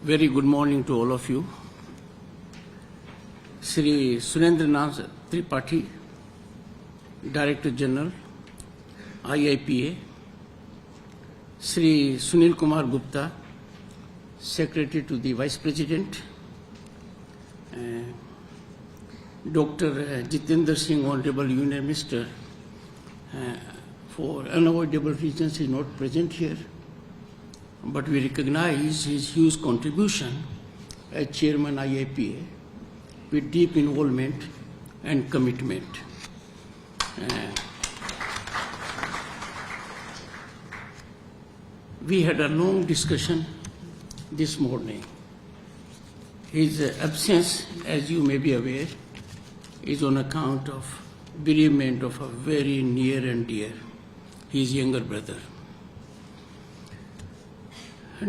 Very good morning to all of you. Shri Surendranath Tripathi, Director General, IIPA, Shri Sunil Kumar Gupta, Secretary to the Vice President, Dr. Jitendra Singh, Hon'ble Union Minister, for unavoidable reasons is not present here, but we recognize his huge contribution as Chairman IIPA with deep involvement and commitment. We had a long discussion this morning. His absence, as you may be aware, is on account of bereavement of a very near and dear, his younger brother.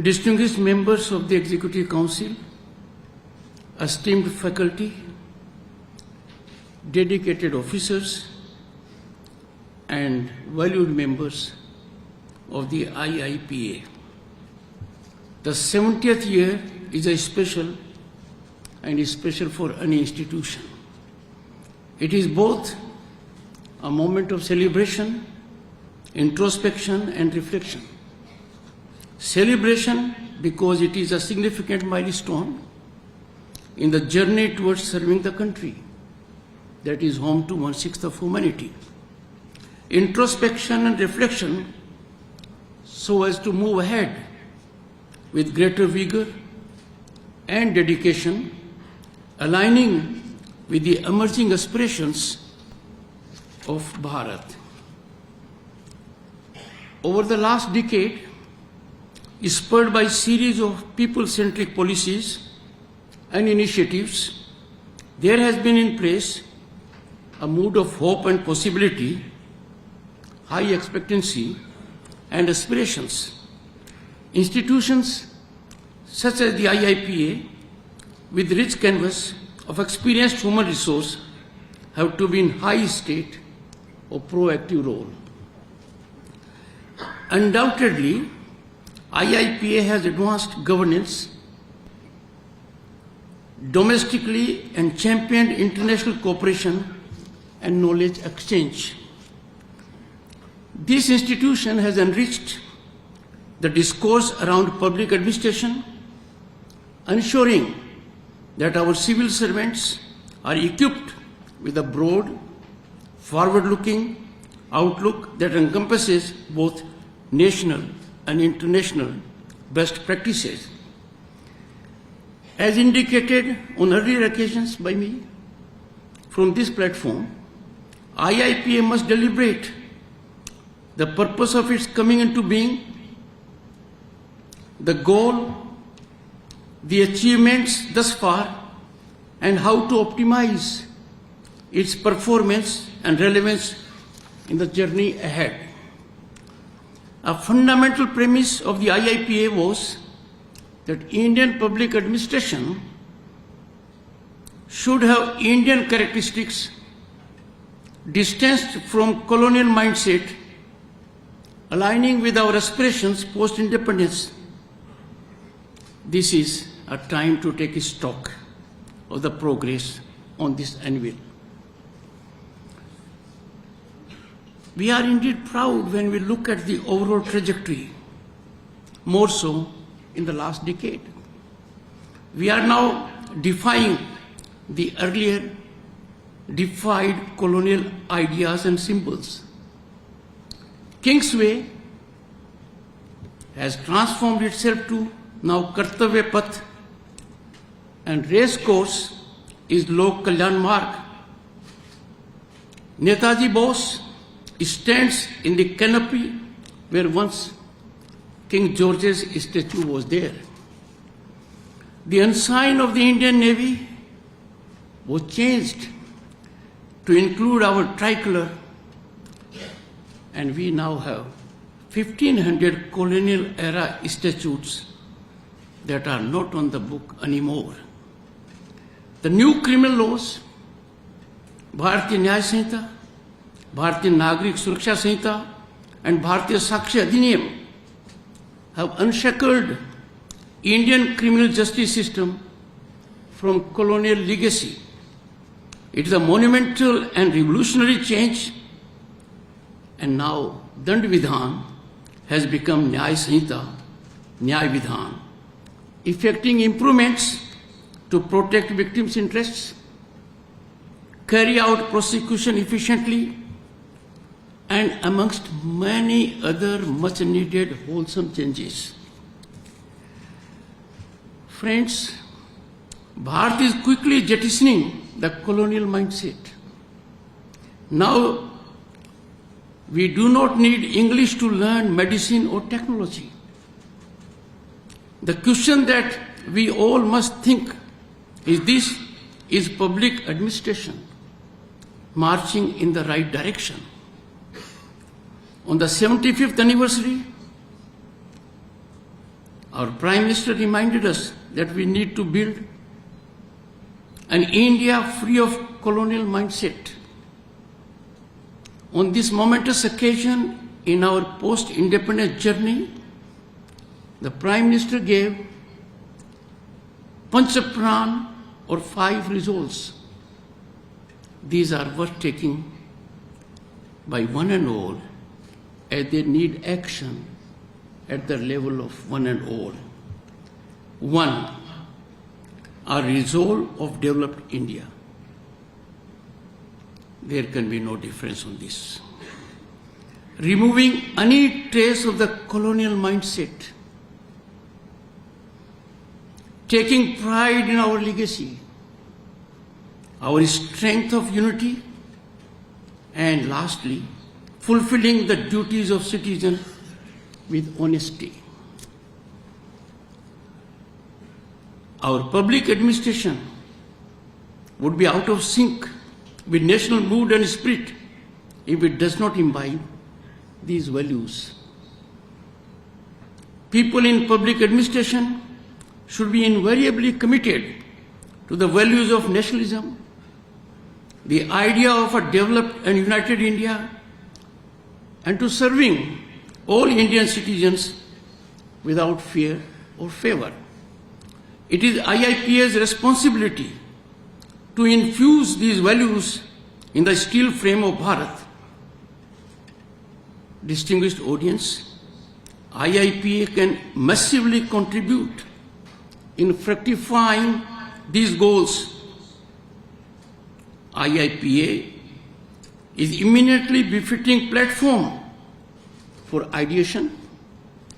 Distinguished members of the Executive Council, esteemed faculty, dedicated officers, and valued members of the IIPA. The 70th year is a special and is special for any institution. It is both a moment of celebration, introspection, and reflection. Celebration because it is a significant milestone in the journey towards serving the country that is home to 1/6 of humanity. Introspection and reflection so as to move ahead with greater vigor and dedication, aligning with the emerging aspirations of Bharat. Over the last decade, spurred by a series of people-centric policies and initiatives, there has been in place a mood of hope and possibility, high expectancy and aspirations. Institutions such as the IIPA, with rich canvas of experienced human resource, have to be in high state of proactive role. Undoubtedly, IIPA has advanced governance domestically and championed international cooperation and knowledge exchange. This institution has enriched the discourse around public administration, ensuring that our civil servants are equipped with a broad, forward-looking outlook that encompasses both national and international best practices. As indicated on earlier occasions by me, from this platform, IIPA must deliberate the purpose of its coming into being, the goal, the achievements thus far, and how to optimize its performance and relevance in the journey ahead. A fundamental premise of the IIPA was that Indian public administration should have Indian characteristics, distanced from colonial mindset, aligning with our aspirations post-independence. This is a time to take stock of the progress on this anvil. We are indeed proud when we look at the overall trajectory, more so in the last decade. We are now defying the earlier defied colonial ideas and symbols. Kingsway has transformed itself to now Kartavya Path, and race course is Lok Kalyan Marg. Netaji Bose stands in the canopy where once King George's statue was there. The ensign of the Indian Navy was changed to include our tricolor, and we now have 1,500 colonial era statutes that are not on the book anymore. The new criminal laws, Bharatiya Nyaya Sanhita, Bharatiya Nagrik Suraksha Sanhita, and Bharatiya Sakshi Adhiniyam have unshackled Indian criminal justice system from colonial legacy. It is a monumental and revolutionary change, and now Dand Vidhan has become Nyay Sanhita, Nyay Vidhan, effecting improvements to protect victims' interests, carry out prosecution efficiently, and amongst many other much-needed wholesome changes. Friends, Bharat is quickly jettisoning the colonial mindset. Now, we do not need English to learn medicine or technology. The question that we all must think is public administration marching in the right direction? On the 75th anniversary, our Prime Minister reminded us that we need to build an India free of colonial mindset. On this momentous occasion in our post-independence journey, the Prime Minister gave Panchapran or 5 resolves. These are worth taking by one and all, as they need action at the level of one and all. 1. A resolve of developed India. There can be no difference on this. Removing any trace of the colonial mindset. Taking pride in our legacy, our strength of unity, and lastly, fulfilling the duties of citizen with honesty. Our public administration would be out of sync with national mood and spirit if it does not imbibe these values. People in public administration should be invariably committed to the values of nationalism, the idea of a developed and united India, and to serving all Indian citizens without fear or favor. It is IIPA's responsibility to infuse these values in the steel frame of Bharat. Distinguished audience, IIPA can massively contribute in fructifying these goals. IIPA is eminently befitting platform for ideation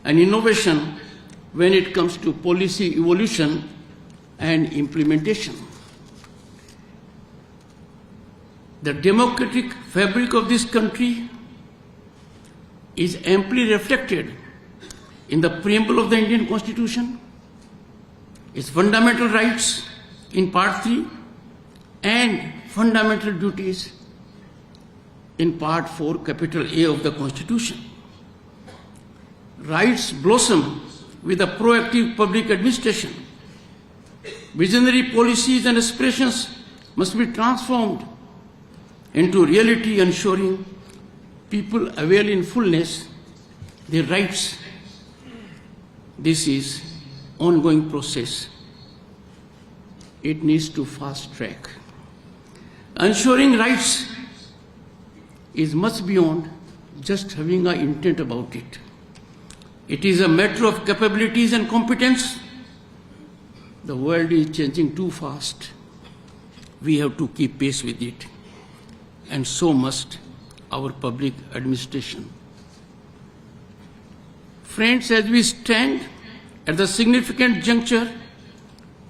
and innovation when it comes to policy evolution and implementation. The democratic fabric of this country is amply reflected in the preamble of the Indian Constitution, its fundamental rights in Part 3, and fundamental duties in Part 4, Capital A of the Constitution. Rights blossom with a proactive public administration. Visionary policies and aspirations must be transformed into reality, ensuring people avail in fullness their rights. This is an ongoing process. It needs to fast track. Ensuring rights is much beyond just having an intent about it. It is a matter of capabilities and competence. The world is changing too fast. We have to keep pace with it. And so must our public administration. Friends, as we stand at the significant juncture,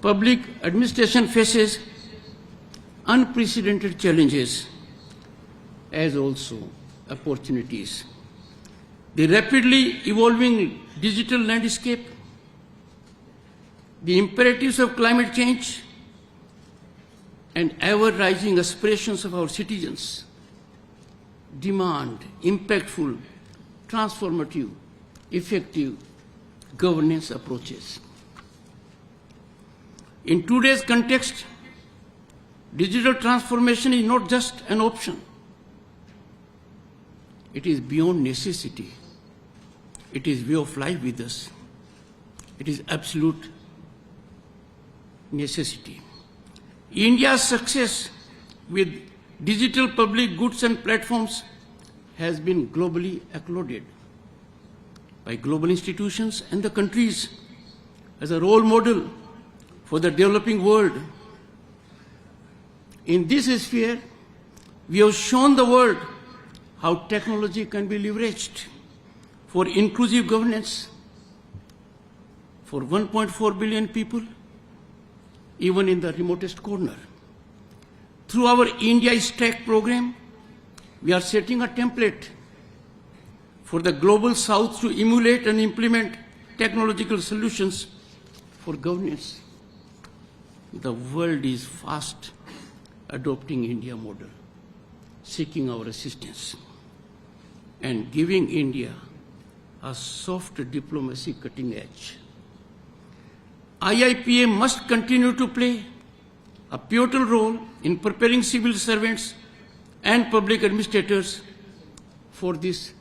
public administration faces unprecedented challenges as also opportunities. The rapidly evolving digital landscape, the imperatives of climate change, and ever-rising aspirations of our citizens demand impactful, transformative, effective governance approaches. In today's context, digital transformation is not just an option. It is beyond necessity. It is way of life with us. It is absolute necessity. India's success with digital public goods and platforms has been globally applauded by global institutions and the countries as a role model for the developing world. In this sphere, we have shown the world how technology can be leveraged for inclusive governance for 1.4 billion people, even in the remotest corner. Through our India Stack program, we are setting a template for the global south to emulate and implement technological solutions for governance. The world is fast adopting India model, seeking our assistance, and giving India a soft diplomacy cutting edge. IIPA must continue to play a pivotal role in preparing civil servants and public administrators for this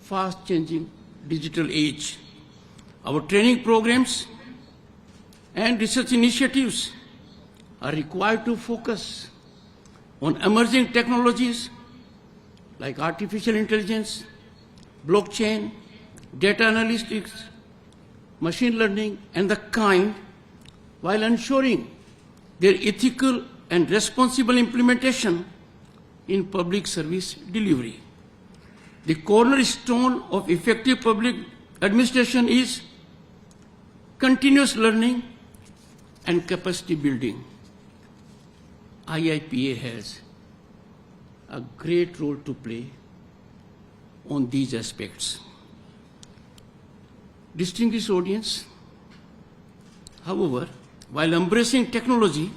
fast-changing digital age. Our training programs and research initiatives are required to focus on emerging technologies like artificial intelligence, blockchain, data analytics, machine learning, and the kind, while ensuring their ethical and responsible implementation in public service delivery. The cornerstone of effective public administration is continuous learning and capacity building. IIPA has a great role to play on these aspects. Distinguished audience, however, while embracing technology,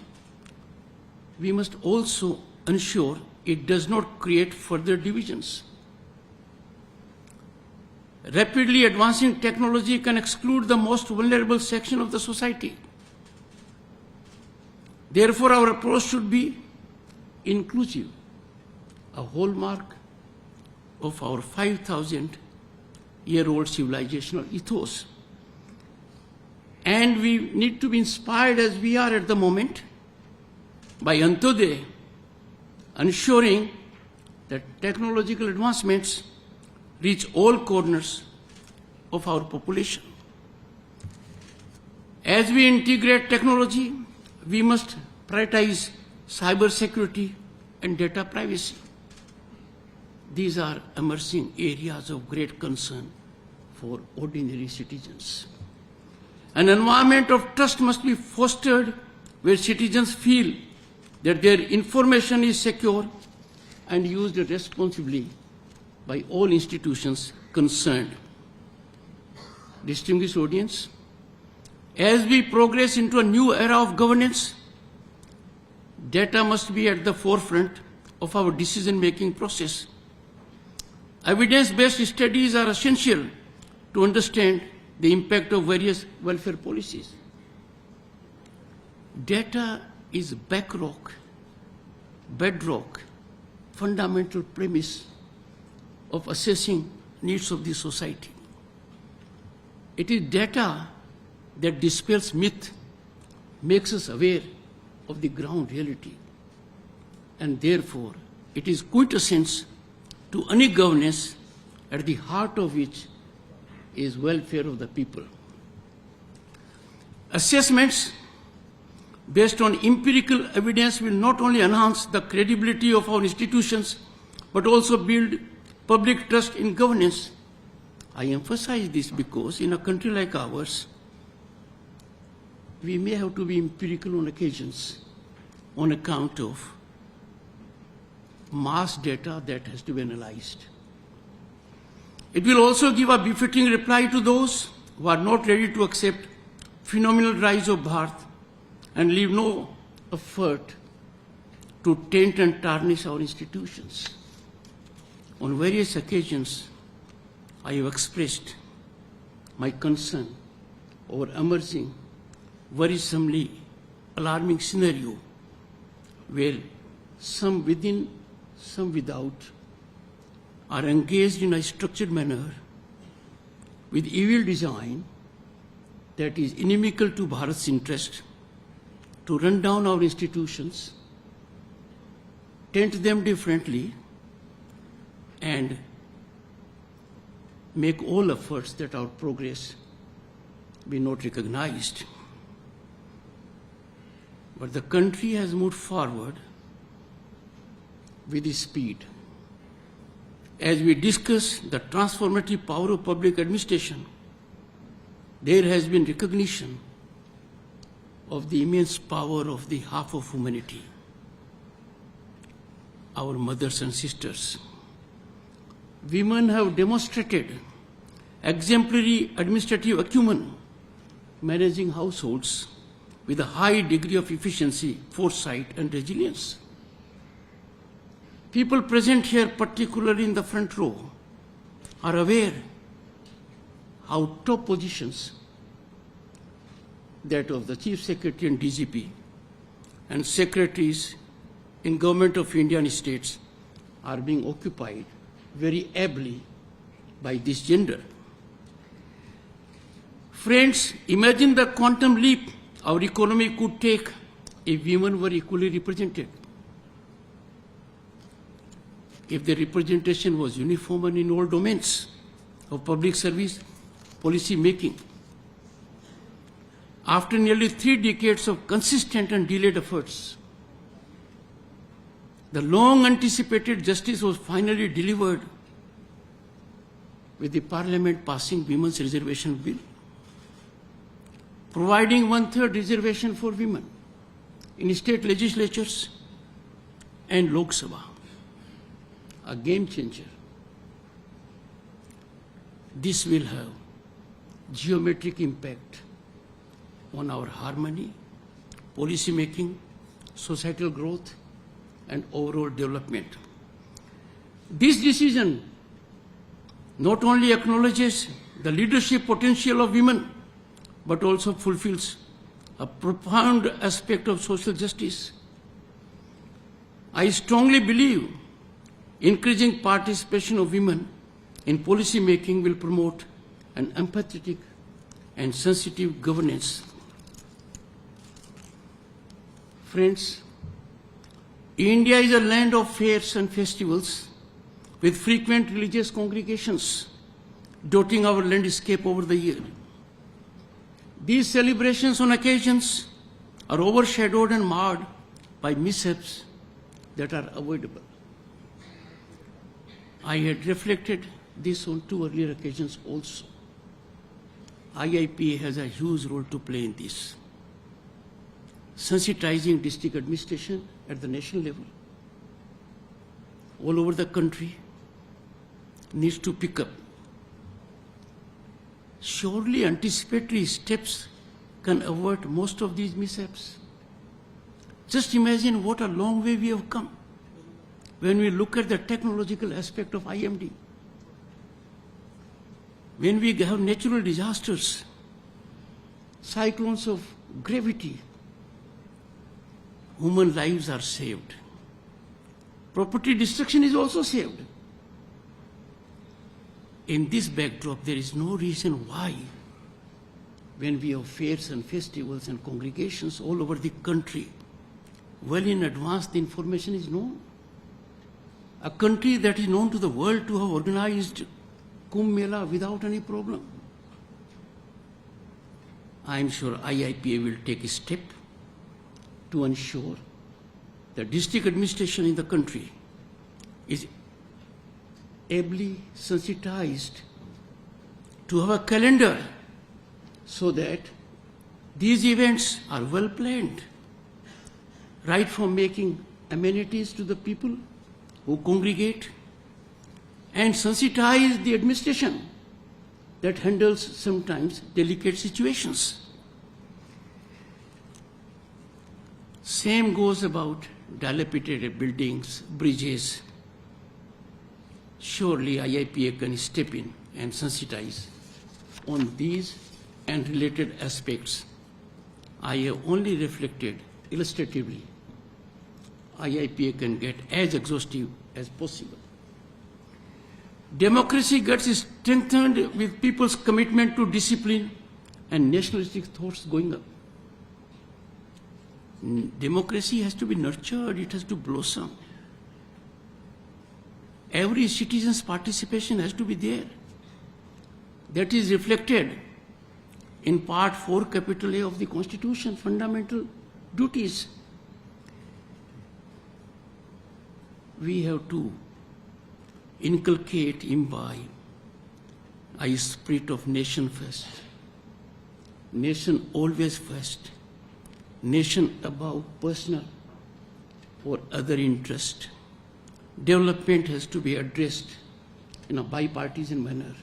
we must also ensure it does not create further divisions. Rapidly advancing technology can exclude the most vulnerable section of the society. Therefore, our approach should be inclusive, a hallmark of our 5,000-year-old civilizational ethos. And we need to be inspired, as we are at the moment, by Antyodaya, ensuring that technological advancements reach all corners of our population. As we integrate technology, we must prioritize cyber security and data privacy. These are emerging areas of great concern for ordinary citizens. An environment of trust must be fostered where citizens feel that their information is secure and used responsibly by all institutions concerned. Distinguished audience, as we progress into a new era of governance, data must be at the forefront of our decision-making process. Evidence-based studies are essential to understand the impact of various welfare policies. Data is bedrock, fundamental premise of assessing needs of the society. It is data that dispels myth, makes us aware of the ground reality, and therefore it is quintessence to any governance at the heart of which is welfare of the people. Assessments based on empirical evidence will not only enhance the credibility of our institutions, but also build public trust in governance. I emphasize this because in a country like ours, we may have to be empirical on occasions on account of mass data that has to be analyzed. It will also give a befitting reply to those who are not ready to accept phenomenal rise of Bharat and leave no effort to taint and tarnish our institutions. On various occasions, I have expressed my concern over emerging, worrisomely alarming scenario where some within, some without are engaged in a structured manner with evil design that is inimical to Bharat's interest to run down our institutions, tend them differently, and make all efforts that our progress be not recognized. But the country has moved forward with speed. As we discuss the transformative power of public administration, there has been recognition of the immense power of the half of humanity, our mothers and sisters. Women have demonstrated exemplary administrative acumen, managing households with a high degree of efficiency, foresight, and resilience. People present here, particularly in the front row, are aware how top positions, that of the Chief Secretary and DGP, and secretaries in Government of India and states, are being occupied very ably by this gender. Friends, imagine the quantum leap our economy could take if women were equally represented. If the representation was uniform in all domains of public service, policy making. After nearly 3 decades of consistent and delayed efforts, the long anticipated justice was finally delivered with the Parliament passing Women's Reservation Bill, providing 1/3 reservation for women in state legislatures and Lok Sabha. A game changer. This will have geometric impact on our harmony, policy making, societal growth, and overall development. This decision not only acknowledges the leadership potential of women, but also fulfills a profound aspect of social justice. I strongly believe increasing participation of women in policy making will promote an empathetic and sensitive governance. Friends, India is a land of fairs and festivals with frequent religious congregations dotting our landscape over the year. These celebrations on occasions are overshadowed and marred by mishaps that are avoidable. I had reflected this on 2 earlier occasions also. IIPA has a huge role to play in this. Sensitizing district administration at the national level, all over the country, needs to pick up. Surely anticipatory steps can avert most of these mishaps. Just imagine what a long way we have come when we look at the technological aspect of IMD. When we have natural disasters, cyclones of gravity, human lives are saved. Property destruction is also saved. In this backdrop, there is no reason why, when we have fairs and festivals and congregations all over the country, well in advance the information is known. A country that is known to the world to have organized Kumbh Mela without any problem. I am sure IIPA will take a step to ensure the district administration in the country is ably sensitized to have a calendar so that these events are well planned, right from making amenities to the people who congregate and sensitize the administration that handles sometimes delicate situations. Same goes about dilapidated buildings, bridges. Surely IIPA can step in and sensitize on these and related aspects. I have only reflected illustratively. IIPA can get as exhaustive as possible. Democracy gets strengthened with people's commitment to discipline and nationalistic thoughts going up. Democracy has to be nurtured, it has to blossom. Every citizen's participation has to be there. That is reflected in Part 4, Capital A of the Constitution, fundamental duties. We have to inculcate, imbibe a spirit of nation first, nation always first, nation above personal or other interest. Development has to be addressed in a bipartisan manner.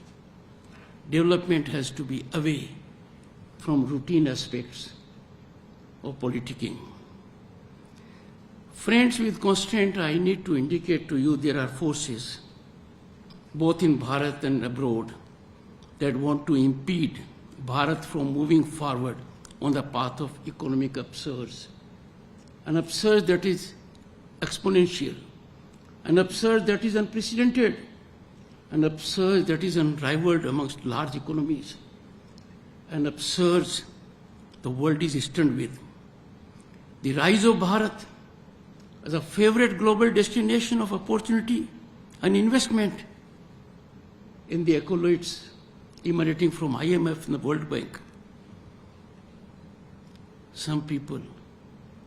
Development has to be away from routine aspects of politicking. Friends, with constraint, I need to indicate to you there are forces, both in Bharat and abroad, that want to impede Bharat from moving forward on the path of economic upsurge. An upsurge that is exponential, an upsurge that is unprecedented, an upsurge that is unrivaled amongst large economies, an upsurge the world is stunned with. The rise of Bharat as a favorite global destination of opportunity and investment in the accolades emanating from IMF and the World Bank. Some people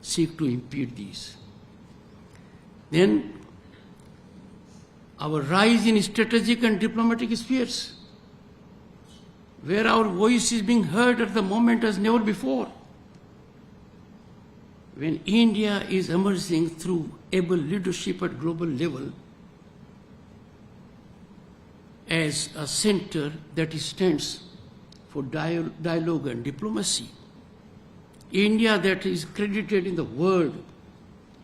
seek to impede these. Then our rise in strategic and diplomatic spheres, where our voice is being heard at the moment as never before. When India is emerging through able leadership at global level as a center that stands for dialogue and diplomacy, India that is credited in the world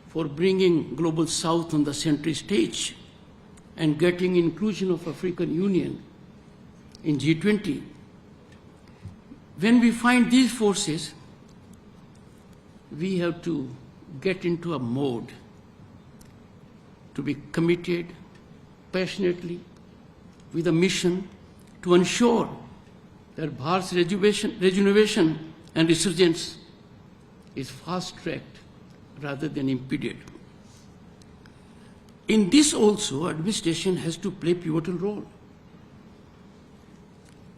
for bringing Global South on the center stage and getting inclusion of African Union in G20. When we find these forces, we have to get into a mode to be committed passionately with a mission to ensure that Bharat's rejuvenation and resurgence is fast-tracked rather than impeded. In this also, administration has to play a pivotal role,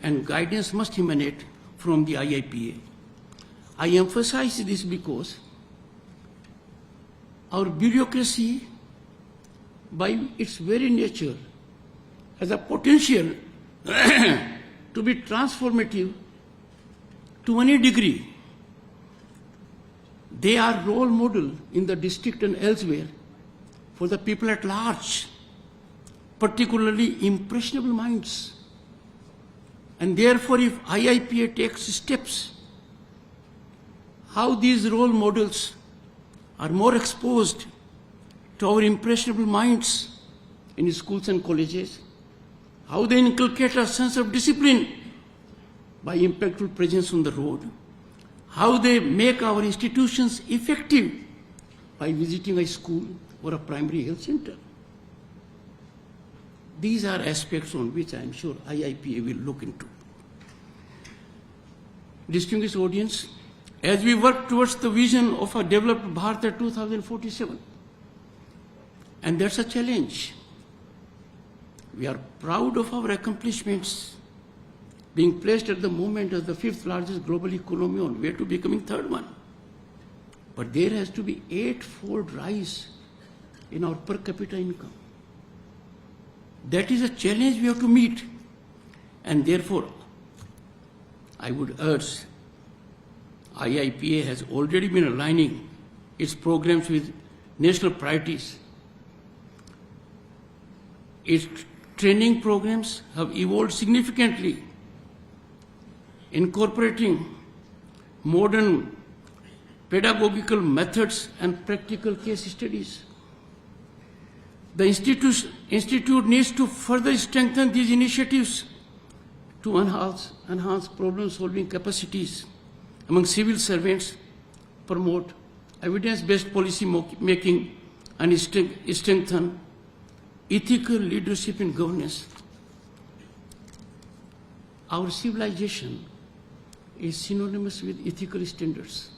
and guidance must emanate from the IIPA. I emphasize this because our bureaucracy, by its very nature, has a potential to be transformative to any degree. They are role model in the district and elsewhere for the people at large, particularly impressionable minds. And therefore, if IIPA takes steps, how these role models are more exposed to our impressionable minds in schools and colleges, how they inculcate a sense of discipline by impactful presence on the road, how they make our institutions effective by visiting a school or a primary health center. These are aspects on which I am sure IIPA will look into. Distinguished audience, as we work towards the vision of a developed Bharat 2047, and that's a challenge. We are proud of our accomplishments, being placed at the moment as the 5th largest global economy on way to becoming 3rd one. But there has to be 8-fold rise in our per capita income. That is a challenge we have to meet. And therefore, I would urge, IIPA has already been aligning its programs with national priorities. Its training programs have evolved significantly, incorporating modern pedagogical methods and practical case studies. The Institute needs to further strengthen these initiatives to enhance problem-solving capacities among civil servants, promote evidence-based policy making, and strengthen ethical leadership in governance. Our civilization is synonymous with ethical standards.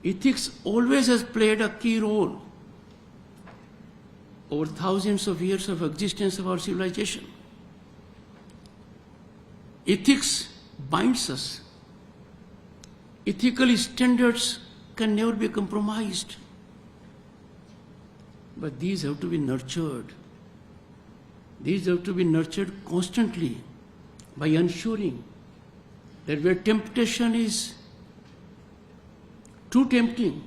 Ethics always has played a key role over thousands of years of existence of our civilization. Ethics binds us. Ethical standards can never be compromised. But these have to be nurtured. These have to be nurtured constantly by ensuring that where temptation is too tempting,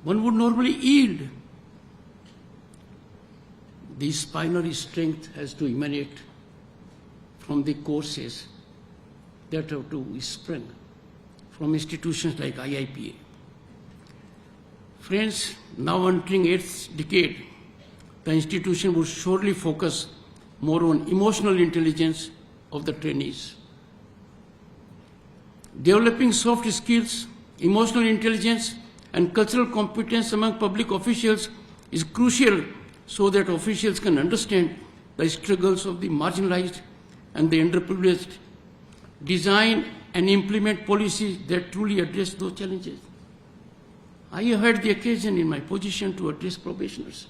one would normally yield. The spinal strength has to emanate from the courses that have to spring from institutions like IIPA. Friends, now entering 8th decade, the institution would surely focus more on emotional intelligence of the trainees. Developing soft skills, emotional intelligence, and cultural competence among public officials is crucial so that officials can understand the struggles of the marginalized and the underprivileged, design and implement policies that truly address those challenges. I have had the occasion in my position to address probationers.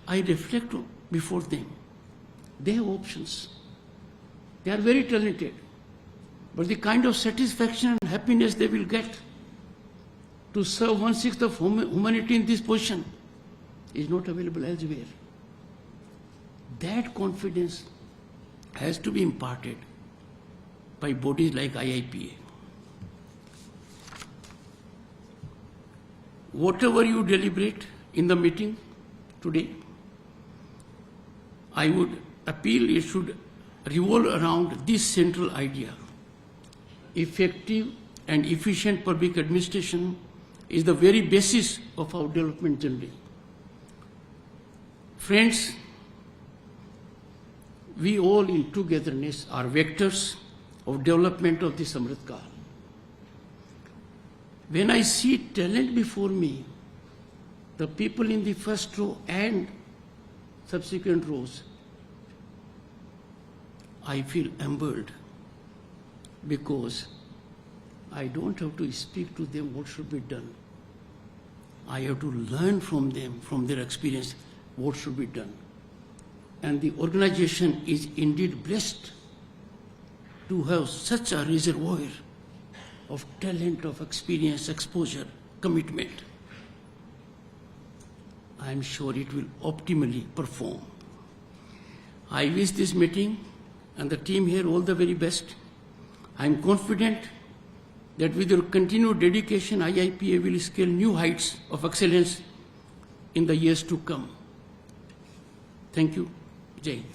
I reflect before them. They have options. They are very talented. But the kind of satisfaction and happiness they will get to serve 1/6 of humanity in this position is not available elsewhere. That confidence has to be imparted by bodies like IIPA. Whatever you deliberate in the meeting today, I would appeal it should revolve around this central idea. Effective and efficient public administration is the very basis of our development journey. Friends, we all in togetherness are vectors of development of this Amrit Kaal. When I see talent before me, the people in the first row and subsequent rows, I feel humbled because I don't have to speak to them what should be done. I have to learn from them, from their experience, what should be done. And the organization is indeed blessed to have such a reservoir of talent, of experience, exposure, commitment. I am sure it will optimally perform. I wish this meeting and the team here all the very best. I am confident that with your continued dedication, IIPA will scale new heights of excellence in the years to come. Thank you. Jai Hind.